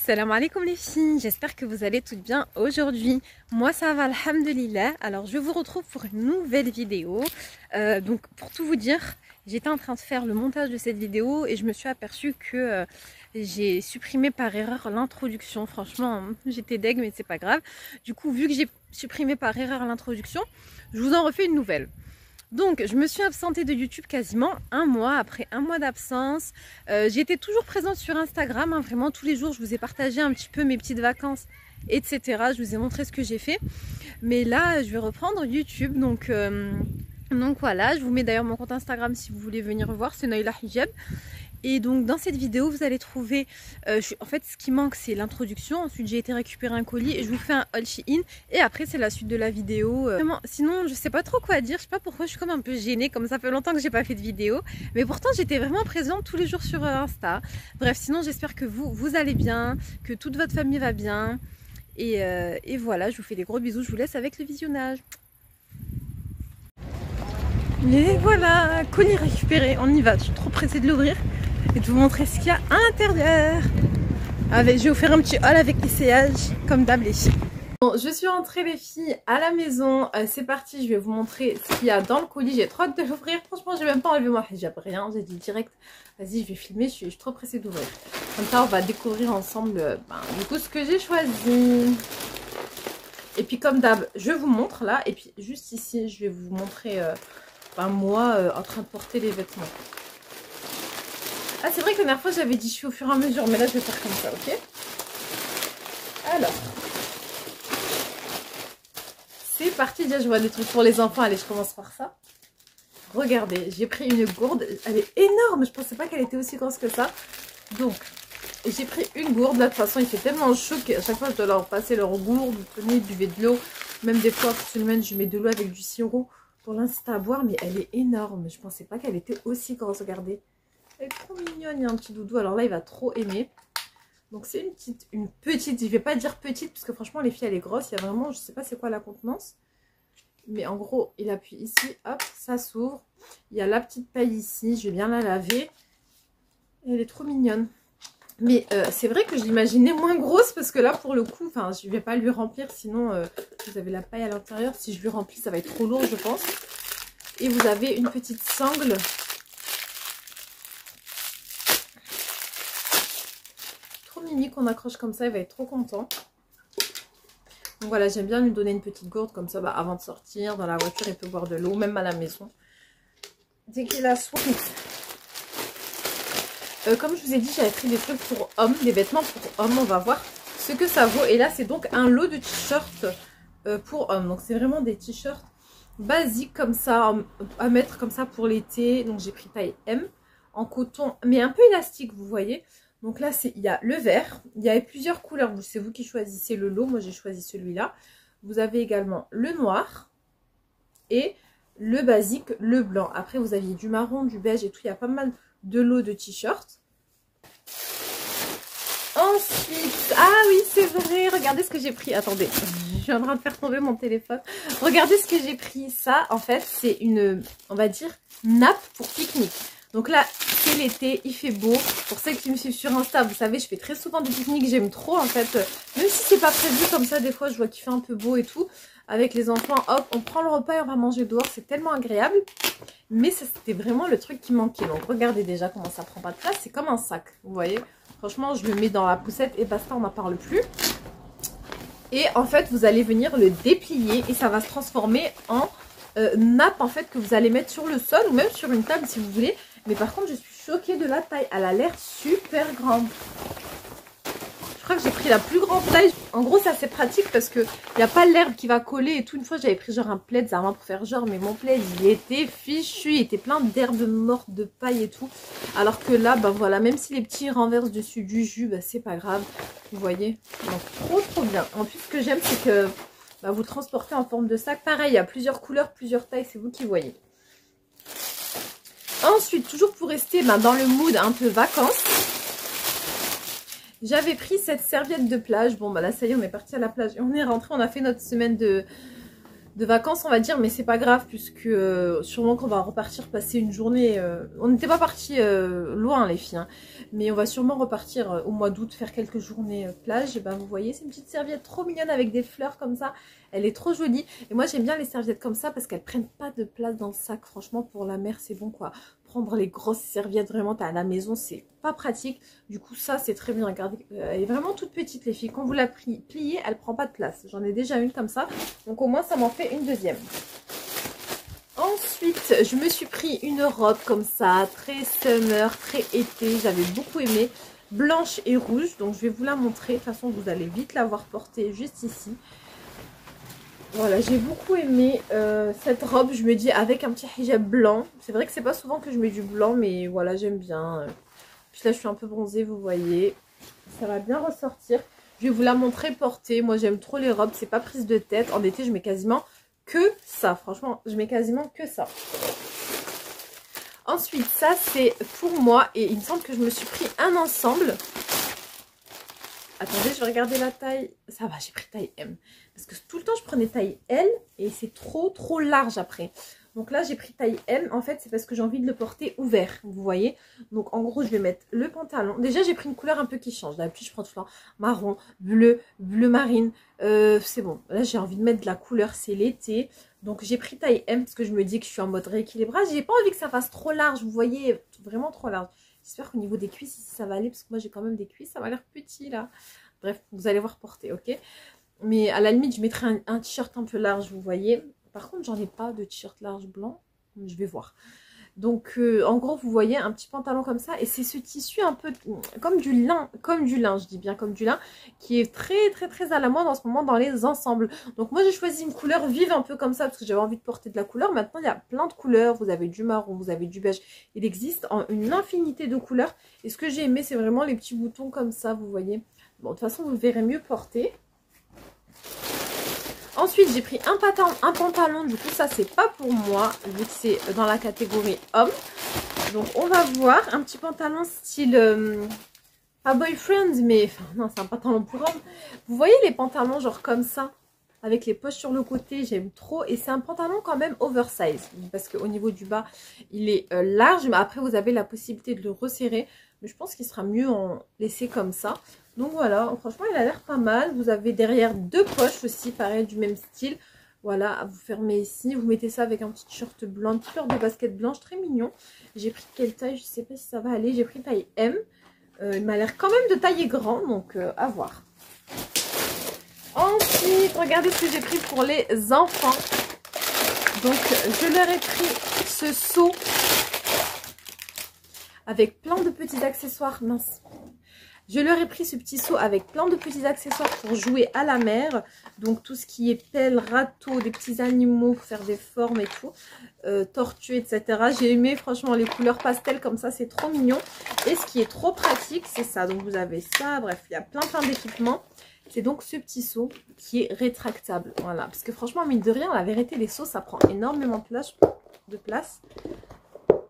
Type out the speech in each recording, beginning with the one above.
Salam alaikum les filles, j'espère que vous allez toutes bien aujourd'hui. Moi ça va, alhamdulillah. Alors je vous retrouve pour une nouvelle vidéo. Donc pour tout vous dire, j'étais en train de faire le montage de cette vidéo et je me suis aperçue que j'ai supprimé par erreur l'introduction. Franchement, j'étais deg mais c'est pas grave. Du coup, vu que j'ai supprimé par erreur l'introduction, je vous en refais une nouvelle. Donc je me suis absentée de YouTube quasiment un mois. Après un mois d'absence, j'étais toujours présente sur Instagram, hein, vraiment tous les jours je vous ai partagé un petit peu mes petites vacances, etc. Je vous ai montré ce que j'ai fait. Mais là je vais reprendre YouTube, donc voilà, je vous mets d'ailleurs mon compte Instagram si vous voulez venir voir, c'est Naila Hijab. Et donc dans cette vidéo vous allez trouver, en fait ce qui manque c'est l'introduction, ensuite j'ai été récupérer un colis et je vous fais un haul Shein et après c'est la suite de la vidéo. Vraiment, sinon je sais pas trop quoi dire, je sais pas pourquoi je suis comme un peu gênée, comme ça fait longtemps que j'ai pas fait de vidéo, mais pourtant j'étais vraiment présente tous les jours sur Insta. Bref, sinon j'espère que vous allez bien, que toute votre famille va bien et voilà, je vous fais des gros bisous, je vous laisse avec le visionnage. Et voilà, colis récupéré, on y va, je suis trop pressée de l'ouvrir et de vous montrer ce qu'il y a à l'intérieur. Je vais vous faire un petit haul avec l'essayage, comme d'hab les filles. Bon, je suis rentrée les filles à la maison, c'est parti, je vais vous montrer ce qu'il y a dans le colis. J'ai trop hâte de l'ouvrir, franchement j'ai même pas enlevé mon hijab, rien, j'ai dit direct, vas-y je vais filmer, je suis trop pressée d'ouvrir. Comme ça on va découvrir ensemble du coup ce que j'ai choisi. Et puis comme d'hab, je vous montre là, et puis juste ici je vais vous montrer moi en train de porter les vêtements. Ah c'est vrai que la dernière fois j'avais dit je suis au fur et à mesure, mais là je vais faire comme ça, ok? Alors, c'est parti. Déjà je vois des trucs pour les enfants, allez je commence par ça. Regardez, j'ai pris une gourde, elle est énorme, je pensais pas qu'elle était aussi grosse que ça. Donc, j'ai pris une gourde, là de toute façon il fait tellement chaud qu'à chaque fois je dois leur passer leur gourde, tenez, buvez de l'eau. Même des fois, pour semaine, je mets de l'eau avec du sirop pour l'inciter à boire, mais elle est énorme. Je pensais pas qu'elle était aussi grosse, regardez. Elle est trop mignonne, il y a un petit doudou. Alors là, il va trop aimer. Donc c'est une petite, je vais pas dire petite, parce que franchement, les filles, elle est grosse. Il y a vraiment, je sais pas c'est quoi la contenance. Mais en gros, il appuie ici, hop, ça s'ouvre. Il y a la petite paille ici, je vais bien la laver. Et elle est trop mignonne. Mais c'est vrai que je l'imaginais moins grosse, parce que là, pour le coup, enfin, je vais pas lui remplir, sinon vous avez la paille à l'intérieur. Si je lui remplis, ça va être trop lourd, je pense. Et vous avez une petite sangle. Mimi qu'on accroche comme ça, il va être trop content. Donc voilà, j'aime bien lui donner une petite gourde comme ça, avant de sortir dans la voiture il peut boire de l'eau, même à la maison dès qu'il a soif. Comme je vous ai dit, j'avais pris des trucs pour hommes, des vêtements pour hommes. On va voir ce que ça vaut. Et là c'est donc un lot de t-shirts pour hommes. Donc c'est vraiment des t-shirts basiques comme ça à mettre comme ça pour l'été. Donc j'ai pris taille M en coton mais un peu élastique, vous voyez. Donc là, il y a le vert, il y avait plusieurs couleurs, c'est vous qui choisissez le lot, moi j'ai choisi celui-là. Vous avez également le noir et le basique, le blanc. Après, vous aviez du marron, du beige et tout, il y a pas mal de lots de t-shirts. Ensuite, ah oui, c'est vrai, regardez ce que j'ai pris. Attendez, je suis en train de faire tomber mon téléphone. Regardez ce que j'ai pris. Ça, en fait, c'est une, on va dire, nappe pour pique-nique. Donc là, c'est l'été, il fait beau. Pour celles qui me suivent sur Insta, vous savez, je fais très souvent des pique-niques. J'aime trop en fait. Même si c'est pas prévu comme ça, des fois, je vois qu'il fait un peu beau et tout. Avec les enfants, hop, on prend le repas et on va manger dehors. C'est tellement agréable. Mais c'était vraiment le truc qui manquait. Donc regardez déjà comment ça prend pas de place. C'est comme un sac, vous voyez. Franchement, je le mets dans la poussette et basta, on n'en parle plus. Et en fait, vous allez venir le déplier et ça va se transformer en nappe en fait que vous allez mettre sur le sol ou même sur une table si vous voulez. Mais par contre, je suis choquée de la taille. Elle a l'air super grande. Je crois que j'ai pris la plus grande taille. En gros, c'est assez pratique parce qu'il n'y a pas l'herbe qui va coller et tout. Une fois, j'avais pris genre un plaid, ça pour faire genre. Mais mon plaid, il était fichu. Il était plein d'herbes mortes, de paille et tout. Alors que là, voilà, même si les petits renversent dessus du jus, c'est pas grave. Vous voyez? Donc, trop bien. En plus, ce que j'aime, c'est que vous transportez en forme de sac. Pareil, il y a plusieurs couleurs, plusieurs tailles. C'est vous qui voyez. Ensuite, toujours pour rester dans le mood un peu vacances, j'avais pris cette serviette de plage. Bon, là, ça y est, on est parti à la plage et on est rentré. On a fait notre semaine de de vacances on va dire, mais c'est pas grave puisque sûrement qu'on va repartir passer une journée, on n'était pas parti loin les filles, hein, mais on va sûrement repartir au mois d'août faire quelques journées plage. Et ben vous voyez, c'est une petite serviette trop mignonne avec des fleurs comme ça, elle est trop jolie et moi j'aime bien les serviettes comme ça parce qu'elles prennent pas de place dans le sac. Franchement pour la mer c'est bon quoi, prendre les grosses serviettes vraiment à la maison c'est pas pratique, du coup ça c'est très bien. Regardez, elle est vraiment toute petite les filles, quand vous la pliez elle prend pas de place. J'en ai déjà une comme ça, donc au moins ça m'en fait une deuxième. Ensuite je me suis pris une robe comme ça, très summer, très été, j'avais beaucoup aimé, blanche et rouge, donc je vais vous la montrer. De toute façon vous allez vite la voir portée juste ici. Voilà, j'ai beaucoup aimé cette robe, je me dis avec un petit hijab blanc. C'est vrai que c'est pas souvent que je mets du blanc, mais voilà, j'aime bien. Puis là, je suis un peu bronzée, vous voyez. Ça va bien ressortir. Je vais vous la montrer portée. Moi, j'aime trop les robes, c'est pas prise de tête. En été, je mets quasiment que ça. Franchement, je mets quasiment que ça. Ensuite, ça, c'est pour moi. Et il me semble que je me suis pris un ensemble. Attendez, je vais regarder la taille. Ça va, j'ai pris taille M. Parce que tout le temps, je prenais taille L et c'est trop large après. Donc là, j'ai pris taille M. En fait, c'est parce que j'ai envie de le porter ouvert, vous voyez. Donc en gros, je vais mettre le pantalon. Déjà, j'ai pris une couleur un peu qui change. D'habitude, je prends tout le temps marron, bleu, bleu marine. C'est bon. Là, j'ai envie de mettre de la couleur. C'est l'été. Donc j'ai pris taille M parce que je me dis que je suis en mode rééquilibrage. J'ai pas envie que ça fasse trop large, vous voyez. Vraiment trop large. J'espère qu'au niveau des cuisses, ici, ça va aller. Parce que moi, j'ai quand même des cuisses. Ça m'a l'air petit, là. Bref, vous allez voir porter, ok? Mais à la limite, je mettrai un t-shirt un peu large, vous voyez. Par contre, j'en ai pas de t-shirt large blanc. Je vais voir. Donc, en gros, vous voyez un petit pantalon comme ça. Et c'est ce tissu un peu comme du lin, je dis bien comme du lin, qui est très à la mode en ce moment dans les ensembles. Donc, moi, j'ai choisi une couleur vive un peu comme ça parce que j'avais envie de porter de la couleur. Maintenant, il y a plein de couleurs. Vous avez du marron, vous avez du beige. Il existe une infinité de couleurs. Et ce que j'ai aimé, c'est vraiment les petits boutons comme ça, vous voyez. Bon, de toute façon, vous le verrez mieux porter. Ensuite, j'ai pris un pantalon. Du coup, ça, c'est pas pour moi, vu que c'est dans la catégorie homme. Donc, on va voir. Un petit pantalon style... pas boyfriend, mais... Enfin, non, c'est un pantalon pour homme. Vous voyez les pantalons genre comme ça, avec les poches sur le côté, j'aime trop. Et c'est un pantalon quand même oversize. Parce qu'au niveau du bas, il est large. Mais après, vous avez la possibilité de le resserrer. Mais je pense qu'il sera mieux en laisser comme ça. Donc voilà, franchement, il a l'air pas mal. Vous avez derrière deux poches aussi, pareil, du même style. Voilà, vous fermez ici. Vous mettez ça avec un petit t-shirt blanc, une petite paire de baskets blanches, très mignon. J'ai pris quelle taille? Je sais pas si ça va aller. J'ai pris taille M. Il m'a l'air quand même de taille grand, donc à voir. Ensuite, regardez ce que j'ai pris pour les enfants. Donc, je leur ai pris ce seau avec plein de petits accessoires. Mince. Je leur ai pris ce petit seau avec plein de petits accessoires pour jouer à la mer. Donc tout ce qui est pelle, râteau, des petits animaux pour faire des formes et tout. Tortues, etc. J'ai aimé franchement les couleurs pastel comme ça, c'est trop mignon. Et ce qui est trop pratique, c'est ça. Donc vous avez ça, bref, il y a plein d'équipements. C'est donc ce petit seau qui est rétractable. Voilà, parce que franchement, mine de rien, la vérité, les seaux, ça prend énormément de place.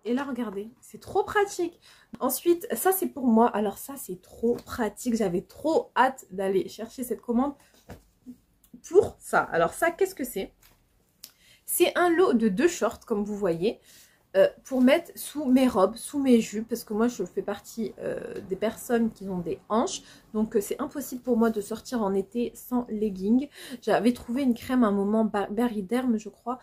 Et là, regardez, c'est trop pratique. Ensuite, ça, c'est pour moi. Alors ça, c'est trop pratique. J'avais trop hâte d'aller chercher cette commande pour ça. Alors ça, qu'est-ce que c'est? C'est un lot de 2 shorts, comme vous voyez, pour mettre sous mes robes, sous mes jupes. Parce que moi, je fais partie des personnes qui ont des hanches. Donc, c'est impossible pour moi de sortir en été sans leggings. J'avais trouvé une crème à un moment, Berry Derm, je crois,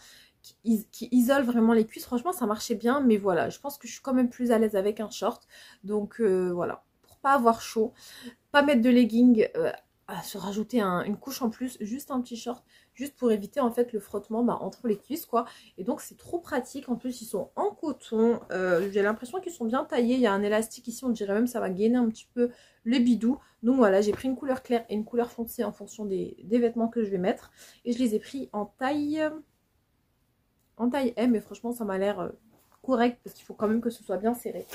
qui isole vraiment les cuisses. Franchement, ça marchait bien. Mais voilà, je pense que je suis quand même plus à l'aise avec un short. Donc, voilà. Pour pas avoir chaud, pas mettre de leggings, se rajouter une couche en plus, juste un petit short, juste pour éviter en fait le frottement entre les cuisses quoi. Et donc c'est trop pratique. En plus ils sont en coton, j'ai l'impression qu'ils sont bien taillés. Il y a un élastique ici, on dirait même ça va gainer un petit peu le bidou. Donc voilà, j'ai pris une couleur claire et une couleur foncée en fonction des vêtements que je vais mettre. Et je les ai pris en taille M. Et franchement ça m'a l'air correct parce qu'il faut quand même que ce soit bien serré.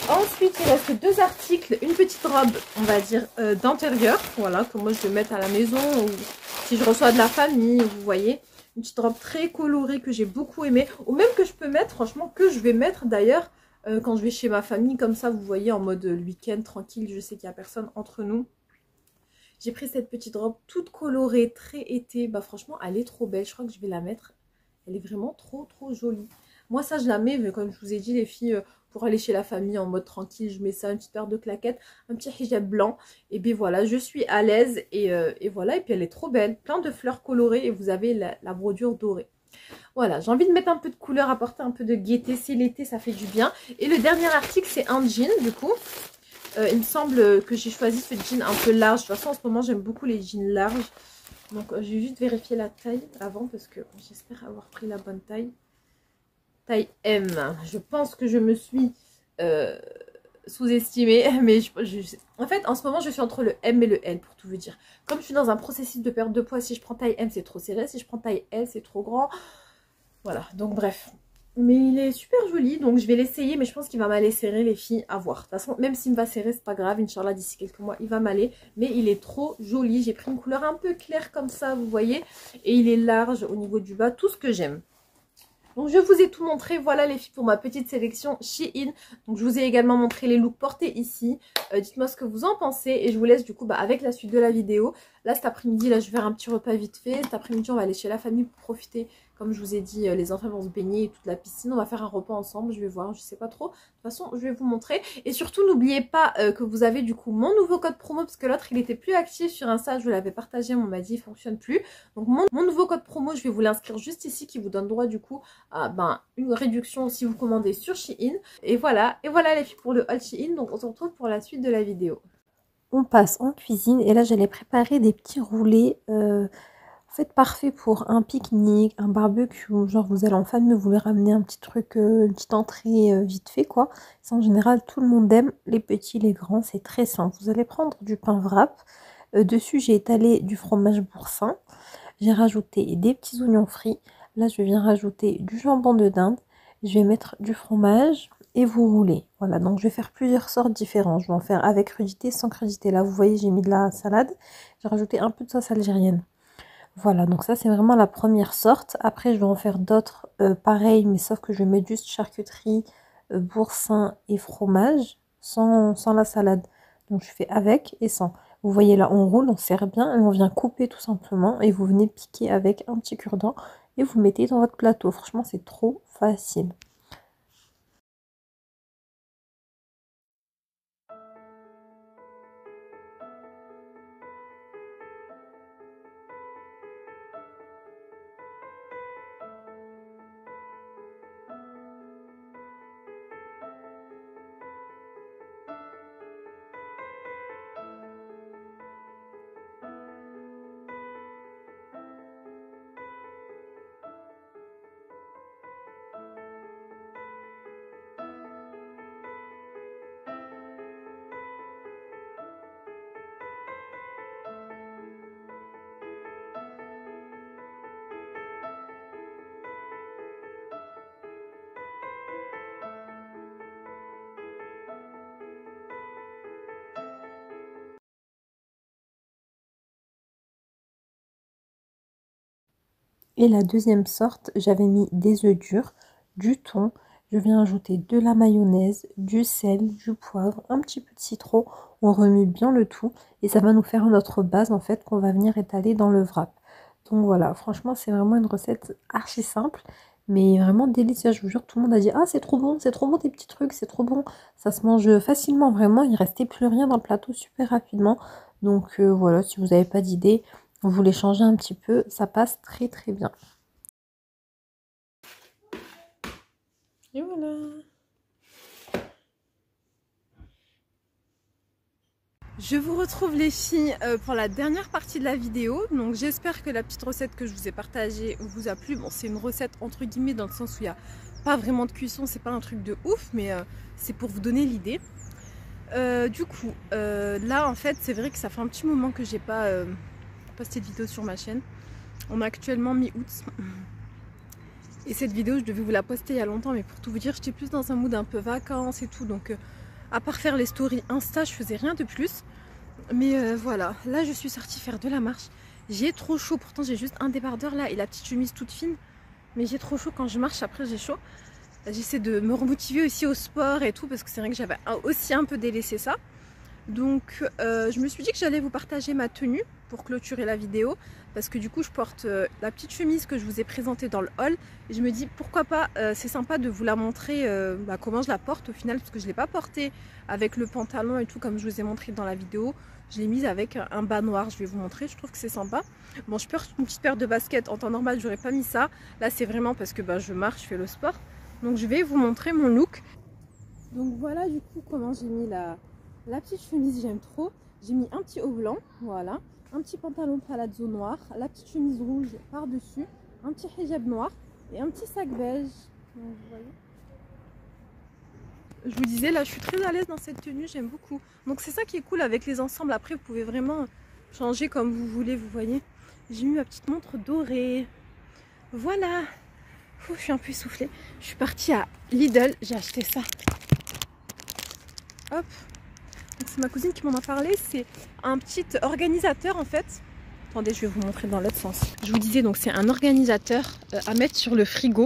Ensuite, il reste 2 articles. Une petite robe, on va dire, d'intérieur. Voilà, que moi je vais mettre à la maison ou si je reçois de la famille, vous voyez. Une petite robe très colorée que j'ai beaucoup aimée. Ou même que je peux mettre, franchement, que je vais mettre d'ailleurs quand je vais chez ma famille. Comme ça, vous voyez, en mode week-end tranquille. Je sais qu'il n'y a personne entre nous. J'ai pris cette petite robe toute colorée, très été. Bah franchement, elle est trop belle. Je crois que je vais la mettre. Elle est vraiment trop jolie. Moi, ça, je la mets, mais comme je vous ai dit, les filles, pour aller chez la famille en mode tranquille, je mets ça, une petite paire de claquettes, un petit hijab blanc. Et bien voilà, je suis à l'aise. Et voilà, et puis elle est trop belle. Plein de fleurs colorées et vous avez la brodure dorée. Voilà, j'ai envie de mettre un peu de couleur, apporter un peu de gaieté. C'est l'été, ça fait du bien. Et le dernier article, c'est un jean, du coup. Il me semble que j'ai choisi ce jean un peu large. De toute façon, en ce moment, j'aime beaucoup les jeans larges. Donc, je vais juste vérifier la taille avant parce que j'espère avoir pris la bonne taille. Taille M. Je pense que je me suis sous-estimée. Mais en fait, en ce moment, je suis entre le M et le L, pour tout vous dire. Comme je suis dans un processus de perte de poids, si je prends taille M, c'est trop serré. Si je prends taille L, c'est trop grand. Voilà, donc bref. Mais il est super joli, donc je vais l'essayer, mais je pense qu'il va m'aller serrer, les filles, à voir. De toute façon, même s'il me va serrer, c'est pas grave, Inch'Allah, d'ici quelques mois, il va m'aller. Mais il est trop joli, j'ai pris une couleur un peu claire comme ça, vous voyez. Et il est large au niveau du bas, tout ce que j'aime. Donc je vous ai tout montré, voilà les filles pour ma petite sélection Shein. Donc je vous ai également montré les looks portés ici. Dites-moi ce que vous en pensez et je vous laisse du coup avec la suite de la vidéo. Là cet après-midi, là je vais faire un petit repas vite fait. Cet après-midi on va aller chez la famille pour profiter. Comme je vous ai dit, les enfants vont se baigner et toute la piscine. On va faire un repas ensemble, je vais voir, je sais pas trop. De toute façon, je vais vous montrer. Et surtout, n'oubliez pas que vous avez du coup mon nouveau code promo. Parce que l'autre, il était plus actif sur Insta. Je vous l'avais partagé, mais on m'a dit il fonctionne plus. Donc mon nouveau code promo, je vais vous l'inscrire juste ici. Qui vous donne droit du coup à une réduction si vous commandez sur Shein. Et voilà les filles pour le haul Shein. Donc on se retrouve pour la suite de la vidéo. On passe en cuisine et là j'allais préparer des petits roulés en fait parfait pour un pique-nique, un barbecue, genre vous allez en famille, vous voulez ramener un petit truc, une petite entrée vite fait quoi. Ça, en général tout le monde aime, les petits, les grands, c'est très simple. Vous allez prendre du pain wrap, dessus j'ai étalé du fromage boursin, j'ai rajouté des petits oignons frits, là je viens rajouter du jambon de dinde, je vais mettre du fromage et vous roulez. Voilà, donc je vais faire plusieurs sortes différentes. Je vais en faire avec crudité, sans crudité. Là, vous voyez, j'ai mis de la salade. J'ai rajouté un peu de sauce algérienne. Voilà, donc ça, c'est vraiment la première sorte. Après, je vais en faire d'autres pareils, mais sauf que je vais mettre juste charcuterie, boursin et fromage, sans la salade. Donc, je fais avec et sans. Vous voyez là, on roule, on serre bien et on vient couper tout simplement. Et vous venez piquer avec un petit cure-dent et vous le mettez dans votre plateau. Franchement, c'est trop facile. Et la deuxième sorte, j'avais mis des œufs durs, du thon, je viens ajouter de la mayonnaise, du sel, du poivre, un petit peu de citron. On remue bien le tout et ça va nous faire notre base en fait qu'on va venir étaler dans le wrap. Donc voilà, franchement c'est vraiment une recette archi simple mais vraiment délicieuse. Je vous jure, tout le monde a dit ah c'est trop bon tes petits trucs, c'est trop bon. Ça se mange facilement vraiment, il restait plus rien dans le plateau super rapidement. Donc voilà, si vous n'avez pas d'idée, vous voulez changer un petit peu, ça passe très très bien. Et voilà. Je vous retrouve les filles pour la dernière partie de la vidéo. Donc j'espère que la petite recette que je vous ai partagée vous a plu. Bon, c'est une recette entre guillemets dans le sens où il n'y a pas vraiment de cuisson, c'est pas un truc de ouf, mais c'est pour vous donner l'idée. Du coup, là en fait c'est vrai que ça fait un petit moment que j'ai pas posté de vidéo sur ma chaîne. On est actuellement mi-août. Et cette vidéo je devais vous la poster il y a longtemps, mais pour tout vous dire j'étais plus dans un mood un peu vacances et tout. Donc à part faire les stories Insta, je faisais rien de plus. Mais voilà, là je suis sortie faire de la marche. J'ai trop chaud, pourtant j'ai juste un débardeur là et la petite chemise toute fine. Mais j'ai trop chaud quand je marche, après j'ai chaud. J'essaie de me remotiver aussi au sport et tout, parce que c'est vrai que j'avais aussi un peu délaissé ça. Donc je me suis dit que j'allais vous partager ma tenue pour clôturer la vidéo, parce que du coup je porte la petite chemise que je vous ai présentée dans le haul, et je me dis pourquoi pas, c'est sympa de vous la montrer comment je la porte au final, parce que je ne l'ai pas portée avec le pantalon et tout comme je vous ai montré dans la vidéo. Je l'ai mise avec un bas noir, je vais vous montrer, je trouve que c'est sympa. Bon, je porte une petite paire de baskets, en temps normal j'aurais pas mis ça, là c'est vraiment parce que je marche, je fais le sport. Donc je vais vous montrer mon look. Donc voilà du coup comment j'ai mis la petite chemise, j'aime trop. J'ai mis un petit haut blanc, voilà, un petit pantalon palazzo noir, la petite chemise rouge par-dessus, un petit hijab noir et un petit sac beige. Donc, vous voyez. Je vous disais, là je suis très à l'aise dans cette tenue, j'aime beaucoup. Donc c'est ça qui est cool avec les ensembles, après vous pouvez vraiment changer comme vous voulez, vous voyez. J'ai mis ma petite montre dorée. Voilà. Je suis un peu essoufflée. Je suis partie à Lidl, j'ai acheté ça. Hop. C'est ma cousine qui m'en a parlé, c'est un petit organisateur en fait. Attendez, je vais vous montrer dans l'autre sens. Je vous disais, donc c'est un organisateur à mettre sur le frigo.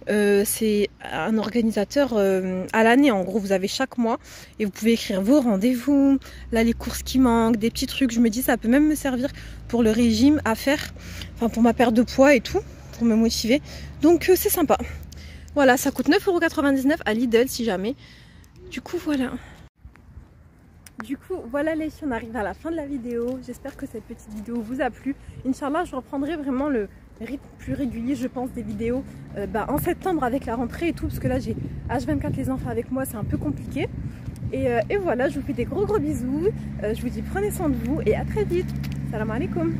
C'est un organisateur à l'année, en gros vous avez chaque mois et vous pouvez écrire vos rendez-vous, là les courses qui manquent, des petits trucs. Je me dis ça peut même me servir pour le régime à faire, enfin pour ma perte de poids et tout, pour me motiver. Donc c'est sympa. Voilà, ça coûte 9,99 € à Lidl si jamais. Du coup voilà. Les filles, on arrive à la fin de la vidéo. J'espère que cette petite vidéo vous a plu. Inch'Allah, je reprendrai vraiment le rythme plus régulier, je pense, des vidéos en septembre avec la rentrée et tout. Parce que là, j'ai H24 les enfants avec moi, c'est un peu compliqué. Et voilà, je vous fais des gros bisous. Je vous dis prenez soin de vous et à très vite. Salam alaikum.